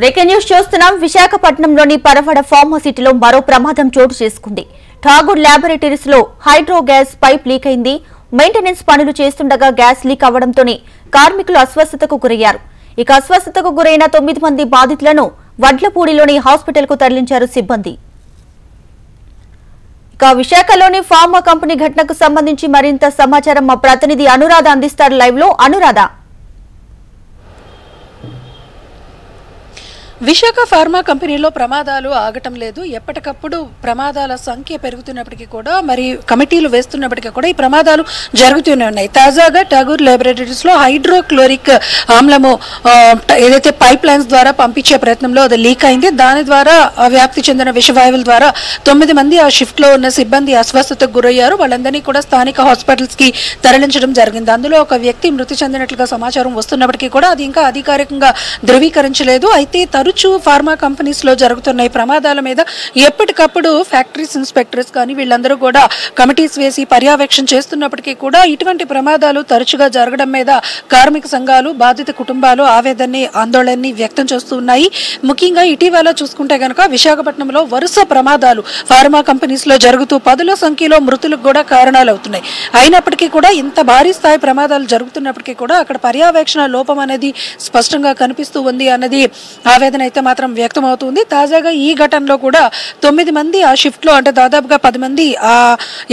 Breaking news చూస్తున్నాం. విశాఖపట్నంలోని పరవడ ఫార్మసిటీలో మరో ప్రమాదం చోటు చేసుకుంది. ఠాగూర్ ల్యాబొరేటరీస్ లో హైడ్రో గ్యాస్ పైప్ లీక్ అయింది. మెయింటెనెన్స్ పనులు చేస్తుండగా గ్యాస్ లీక్ అవడంతోనే కార్మికులు అస్వస్థతకు గురయ్యారు. ఇక అస్వస్థతకు గురైన 9 మంది బాధితులను వడ్లపూడిలోని హాస్పిటల్ కు తరలించారు సిబ్బంది. ఇక విశాఖలోని ఫార్మా కంపెనీ ఘటనకు సంబంధించి మరింత సమాచారం మా ప్రతినిధి అనురాధ అందిస్తారు. లైవ్ లో అనురాధ. విశాఖ ఫార్మా కంపెనీలో ప్రమాదాలు ఆగటం లేదు. ఎప్పటికప్పుడు ప్రమాదాల సంఖ్య పెరుగుతున్నప్పటికీ కూడా మరి కమిటీలు వేస్తున్నప్పటికీ కూడా ఈ ప్రమాదాలు జరుగుతూనే ఉన్నాయి. తాజాగా ఠాగూర్ ల్యాబొరేటరీస్ లో హైడ్రోక్లోరిక్ ఆమ్లము ఏదైతే పైప్ లైన్స్ ద్వారా పంపించే ప్రయత్నంలో అది లీక్ అయింది. దాని ద్వారా వ్యాప్తి చెందిన విషవాయువుల ద్వారా 9 మంది ఆ షిఫ్ట్ లో ఉన్న సిబ్బంది అస్వస్థతకు గురయ్యారు. వాళ్ళందరినీ కూడా స్థానిక హాస్పిటల్స్ కి తరలించడం జరిగింది. అందులో ఒక వ్యక్తి మృతి చెందినట్లుగా సమాచారం వస్తున్నప్పటికీ కూడా అది ఇంకా అధికారికంగా ధృవీకరించలేదు. అయితే ఫార్మా కంపెనీస్ లో జరుగుతున్న ఈ ప్రమాదాల మీద ఎప్పటికప్పుడు ఫ్యాక్టరీస్ ఇన్స్పెక్టర్స్ కానీ వీళ్ళందరూ కూడా కమిటీస్ వేసి పర్యవేక్షణ చేస్తున్నప్పటికీ కూడా ఇటువంటి ప్రమాదాలు తరచుగా జరగడం మీద కార్మిక సంఘాలు బాధిత కుటుంబాలు ఆందోళనని వ్యక్తం చేస్తూ ఉన్నాయి. ముఖ్యంగా ఇటీవల చూసుకుంటే గనక విశాఖపట్నంలో వరుస ప్రమాదాలు ఫార్మా కంపెనీస్ లో జరుగుతూ 10ల సంఖ్యలో మృతులకు కూడా కారణాలు అవుతున్నాయి. అయినప్పటికీ కూడా ఇంత భారీ స్థాయి ప్రమాదాలు జరుగుతున్నప్పటికీ కూడా అక్కడ పర్యవేక్షణ లోపం అనేది స్పష్టంగా కనిపిస్తూ ఉంది అన్నది ఆవేదన అయితే మాత్రం వ్యక్తం అవుతుంది. తాజాగా ఈ ఘటనలో కూడా 9 మంది ఆ షిఫ్ట్ లో అంటే దాదాపుగా 10 మంది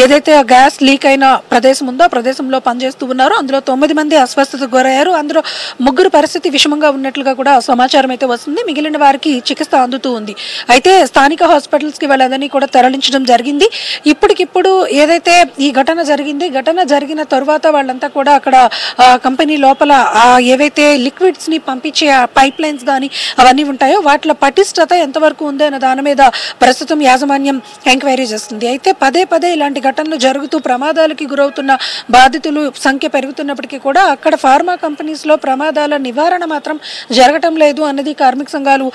ఏదైతే ఆ గ్యాస్ లీక్ అయిన ప్రదేశం ఉందో ఆ ప్రదేశంలో పనిచేస్తూ ఉన్నారు. అందులో 9 మంది అస్వస్థతకు గురయ్యారు. అందులో 3 పరిస్థితి విషమంగా ఉన్నట్లుగా కూడా సమాచారం అయితే వస్తుంది. మిగిలిన వారికి చికిత్స అందుతూ ఉంది. అయితే స్థానిక హాస్పిటల్స్ కి వాళ్ళందరినీ కూడా తరలించడం జరిగింది. ఇప్పటికిప్పుడు ఏదైతే ఈ ఘటన జరిగిన తరువాత వాళ్ళంతా కూడా అక్కడ కంపెనీ లోపల ఏవైతే లిక్విడ్స్ ని పంపించే పైప్ లైన్స్ కానీ అవన్నీ ఉంటాయో వాటిలో పటిష్టత ఎంతవరకు ఉంది అన్న దాని మీద ప్రస్తుతం యాజమాన్యం ఎంక్వైరీ చేస్తుంది. అయితే పదే ఇలాంటి ఘటనలు జరుగుతూ ప్రమాదాలకి గురవుతున్న బాధితులు సంఖ్య పెరుగుతున్నప్పటికీ కూడా అక్కడ ఫార్మా కంపెనీస్ లో ప్రమాదాల నివారణ మాత్రం జరగటం లేదు అన్నది కార్మిక సంఘాలు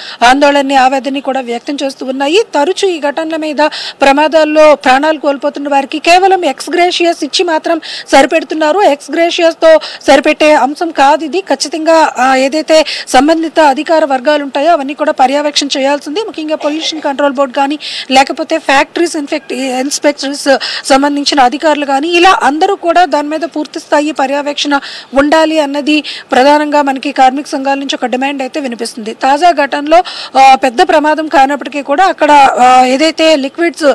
ఆవేదనని కూడా వ్యక్తం చేస్తూ ఉన్నాయి. తరచూ ఈ ఘటనల మీద ప్రమాదాల్లో ప్రాణాలు కోల్పోతున్న వారికి కేవలం ఎక్స్గ్రేషియస్ ఇచ్చి మాత్రం సరిపెడుతున్నారు. ఎక్స్గ్రేషియస్ తో సరిపెట్టే అంశం కాదు ఇది. ఖచ్చితంగా ఏదైతే సంబంధిత అధికార వర్గాలు ఉంటాయో అవన్నీ కూడా పర్యవేక్షణ చేయాల్సింది. ముఖ్యంగా పొల్యూషన్ కంట్రోల్ బోర్డు కానీ లేకపోతే ఫ్యాక్టరీస్ ఇన్స్పెక్టర్స్ సంబంధించిన అధికారులు కానీ ఇలా అందరూ కూడా దాని మీద పూర్తి స్థాయి పర్యవేక్షణ ఉండాలి అన్నది ప్రధానంగా మనకి కార్మిక సంఘాల నుంచి ఒక డిమాండ్ అయితే వినిపిస్తుంది. తాజా ఘటనలో పెద్ద ప్రమాదం కానప్పటికీ కూడా అక్కడ ఏదైతే లిక్విడ్స్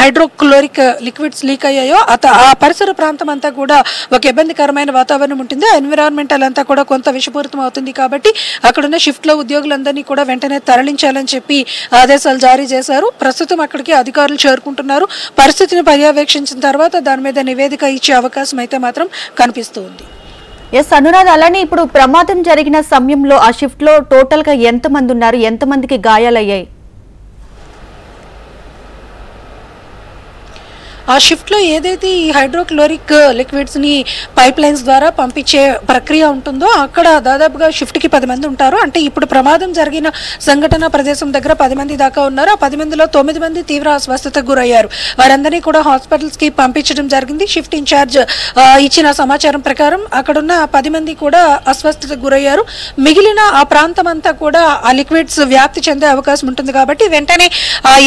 హైడ్రోక్లోరిక్ లిక్విడ్స్ లీక్ అయ్యాయో ఆ పరిసర ప్రాంతం అంతా కూడా ఒక ఇబ్బందికరమైన వాతావరణం ఉంటుంది. ఎన్విరాన్మెంటల్ అంతా కూడా కొంత విషపూరితం అవుతుంది. కాబట్టి అక్కడున్న షిఫ్ట్ లో ఉద్యోగులందరినీ కూడా వెంటనే తరలించాలని చెప్పి ఆదేశాలు జారీ చేశారు. ప్రస్తుతం అక్కడికి అధికారులు చేరుకుంటున్నారు. పరిస్థితిని పర్యవేక్షించిన తర్వాత దాని మీద నివేదిక ఇచ్చే అవకాశం అయితే మాత్రం కనిపిస్తూ ఉంది. ఎస్ అనురాధ, అలానే ఇప్పుడు ప్రమాదం జరిగిన సమయంలో ఆ షిఫ్ట్ లో టోటల్ గా ఎంతమంది ఉన్నారు, ఎంతమందికి గాయాలయ్యాయి? ఆ షిఫ్ట్ లో ఏదైతే ఈ హైడ్రోక్లోరిక్ లిక్విడ్స్ ని పైప్ లైన్స్ ద్వారా పంపించే ప్రక్రియ ఉంటుందో అక్కడ దాదాపుగా షిఫ్ట్ కి 10 మంది ఉంటారు. అంటే ఇప్పుడు ప్రమాదం జరిగిన సంఘటన ప్రదేశం దగ్గర 10 మంది దాకా ఉన్నారు. ఆ 10 మందిలో 9 మంది తీవ్ర అస్వస్థతకు గురయ్యారు. వారందరినీ కూడా హాస్పిటల్స్ కి పంపించడం జరిగింది. షిఫ్ట్ ఇన్ఛార్జ్ ఇచ్చిన సమాచారం ప్రకారం అక్కడున్న 10 మంది కూడా అస్వస్థతకు గురయ్యారు. మిగిలిన ఆ ప్రాంతం అంతా కూడా ఆ లిక్విడ్స్ వ్యాప్తి చెందే అవకాశం ఉంటుంది. కాబట్టి వెంటనే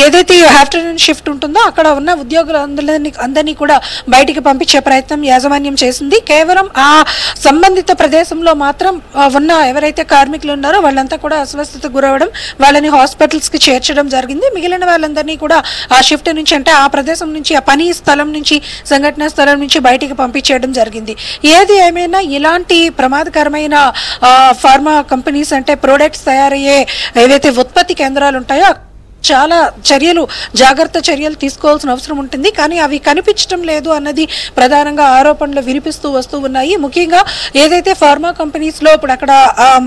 ఏదైతే ఆఫ్టర్నూన్ షిఫ్ట్ ఉంటుందో అక్కడ ఉన్న ఉద్యోగులందరూ అందరినీ కూడా బయటికి పంపించే ప్రయత్నం యాజమాన్యం చేసింది. కేవలం ఆ సంబంధిత ప్రదేశంలో మాత్రం ఉన్న ఎవరైతే కార్మికులు ఉన్నారో వాళ్ళంతా కూడా అస్వస్థతకు గురవడం వాళ్ళని హాస్పిటల్స్ కి చేర్చడం జరిగింది. మిగిలిన వాళ్ళందరినీ కూడా ఆ షిఫ్ట్ నుంచి అంటే ఆ ప్రదేశం నుంచి ఆ పని స్థలం నుంచి సంఘటనా స్థలం నుంచి బయటికి పంపించేయడం జరిగింది. ఏది ఏమైనా ఇలాంటి ప్రమాదకరమైన ఫార్మా కంపెనీస్ అంటే ప్రొడక్ట్స్ తయారయ్యే ఏవైతే ఉత్పత్తి కేంద్రాలు ఉంటాయో చాలా జాగ్రత్త చర్యలు తీసుకోవాల్సిన అవసరం ఉంటుంది. కానీ అవి కనిపించడం లేదు అన్నది ప్రధానంగా ఆరోపణలు వినిపిస్తూ వస్తూ ఉన్నాయి. ముఖ్యంగా ఏదైతే ఫార్మా కంపెనీస్ లో ఇప్పుడు అక్కడ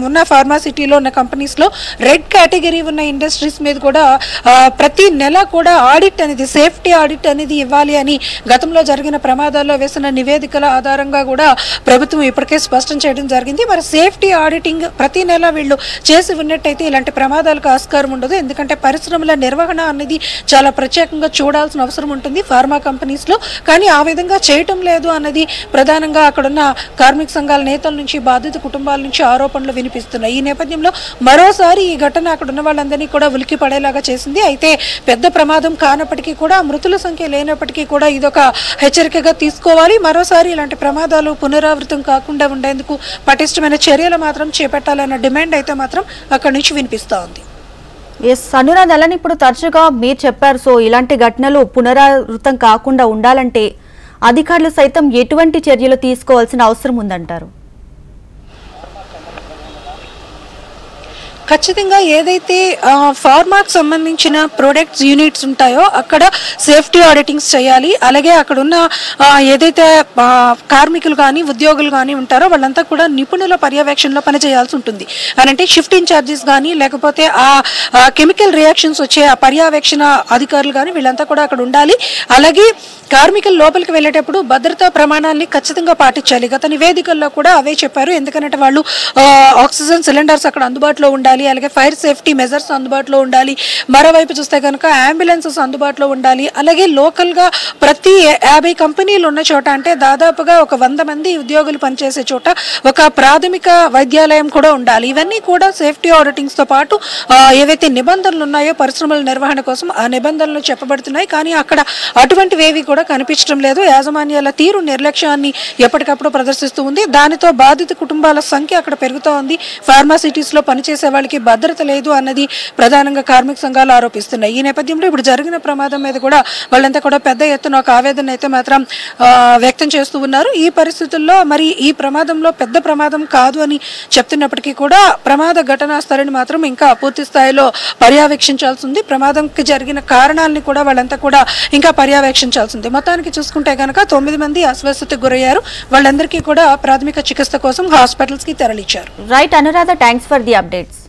ఉన్న ఫార్మాసిటీలో ఉన్న కంపెనీస్ లో రెడ్ కేటగిరీ ఉన్న ఇండస్ట్రీస్ మీద కూడా ప్రతి నెల కూడా ఆడిట్ అనేది సేఫ్టీ ఆడిట్ అనేది ఇవ్వాలి అని గతంలో జరిగిన ప్రమాదాల్లో వేసిన నివేదికల ఆధారంగా కూడా ప్రభుత్వం ఇప్పటికే స్పష్టం చేయడం జరిగింది. మరి సేఫ్టీ ఆడిటింగ్ ప్రతి నెల వీళ్ళు చేసి ఉన్నట్టయితే ఇలాంటి ప్రమాదాలకు ఆస్కారం ఉండదు. ఎందుకంటే పరిశ్రమ పరిశ్రమల నిర్వహణ అనేది చాలా ప్రత్యేకంగా చూడాల్సిన అవసరం ఉంటుంది ఫార్మా కంపెనీస్లో. కానీ ఆ విధంగా చేయటం లేదు అన్నది ప్రధానంగా అక్కడున్న కార్మిక సంఘాల నేతల నుంచి, బాధిత కుటుంబాల నుంచి ఆరోపణలు వినిపిస్తున్నాయి. ఈ నేపథ్యంలో మరోసారి ఈ ఘటన అక్కడ ఉన్న వాళ్ళందరినీ కూడా ఉలికి పడేలాగా చేసింది. అయితే పెద్ద ప్రమాదం కానప్పటికీ కూడా, మృతుల సంఖ్య లేనప్పటికీ కూడా ఇదొక హెచ్చరికగా తీసుకోవాలి. మరోసారి ఇలాంటి ప్రమాదాలు పునరావృతం కాకుండా ఉండేందుకు పటిష్టమైన చర్యలు మాత్రం చేపట్టాలన్న డిమాండ్ అయితే మాత్రం అక్కడి నుంచి వినిపిస్తూ ఉంది. అనురాధ్, అలానే ఇప్పుడు తరచుగా మీరు చెప్పారు, సో ఇలాంటి ఘటనలు పునరావృతం కాకుండా ఉండాలంటే అధికారులు సైతం ఎటువంటి చర్యలు తీసుకోవాల్సిన అవసరం ఉందంటారు? ఖచ్చితంగా ఏదైతే ఫార్మాకు సంబంధించిన ప్రొడక్ట్స్ యూనిట్స్ ఉంటాయో అక్కడ సేఫ్టీ ఆడిటింగ్స్ చేయాలి. అలాగే అక్కడున్న ఏదైతే కార్మికులు కానీ ఉద్యోగులు కానీ ఉంటారో వాళ్ళంతా కూడా నిపుణుల పర్యవేక్షణలో పనిచేయాల్సి ఉంటుంది. అంటే షిఫ్ట్ ఇన్ఛార్జెస్ కానీ, లేకపోతే ఆ కెమికల్ రియాక్షన్స్ వచ్చే ఆ పర్యవేక్షణ అధికారులు కానీ వీళ్ళంతా కూడా అక్కడ ఉండాలి. అలాగే కార్మికులు లోపలికి వెళ్ళేటప్పుడు భద్రతా ప్రమాణాలని ఖచ్చితంగా పాటించాలి. గత నివేదికల్లో కూడా అవే చెప్పారు. ఎందుకంటే వాళ్ళు ఆక్సిజన్ సిలిండర్స్ అక్కడ అందుబాటులో ఉండాలి, అలాగే ఫైర్ సేఫ్టీ మెజర్స్ అందుబాటులో ఉండాలి. మరోవైపు చూస్తే కనుక అంబులెన్సెస్ అందుబాటులో ఉండాలి. అలాగే లోకల్గా ప్రతి 50 కంపెనీలు ఉన్న చోట, అంటే దాదాపుగా ఒక 100 మంది ఉద్యోగులు పనిచేసే చోట ఒక ప్రాథమిక వైద్యాలయం కూడా ఉండాలి. ఇవన్నీ కూడా సేఫ్టీ ఆడిటింగ్స్తో పాటు ఏవైతే నిబంధనలు ఉన్నాయో పరిశ్రమల నిర్వహణ కోసం ఆ నిబంధనలు చెప్పబడుతున్నాయి. కానీ అక్కడ అటువంటివేవి కూడా కనిపించడం లేదు. యాజమాన్యాల తీరు నిర్లక్ష్యాన్ని ఎప్పటికప్పుడు ప్రదర్శిస్తూ ఉంది. దానితో బాధిత కుటుంబాల సంఖ్య అక్కడ పెరుగుతూ ఉంది. ఫార్మాసిటీస్లో పనిచేసే వాళ్ళకి భద్రత లేదు అన్నది ప్రధానంగా కార్మిక సంఘాలు ఆరోపిస్తున్నాయి. ఈ నేపథ్యంలో ఇప్పుడు జరిగిన ప్రమాదం మీద కూడా వాళ్ళంతా కూడా పెద్ద ఎత్తున ఒక ఆవేదన అయితే మాత్రం వ్యక్తం చేస్తూ ఉన్నారు. ఈ పరిస్థితుల్లో మరి ఈ ప్రమాదంలో పెద్ద ప్రమాదం కాదు అని చెప్తున్నప్పటికీ కూడా ప్రమాద ఘటనా స్థలిని మాత్రం ఇంకా పూర్తి స్థాయిలో పర్యవేక్షించాల్సి ఉంది. ప్రమాదంకి జరిగిన కారణాలని కూడా వాళ్ళంతా కూడా ఇంకా పర్యవేక్షించాల్సి ఉంది. మొత్తానికి చూసుకుంటే కనుక 9 మంది అస్వస్థతకు గురయ్యారు. వాళ్ళందరికీ కూడా ప్రాథమిక చికిత్స కోసం హాస్పిటల్స్ కి తరలించారు. Right Anuradha, thanks for the updates.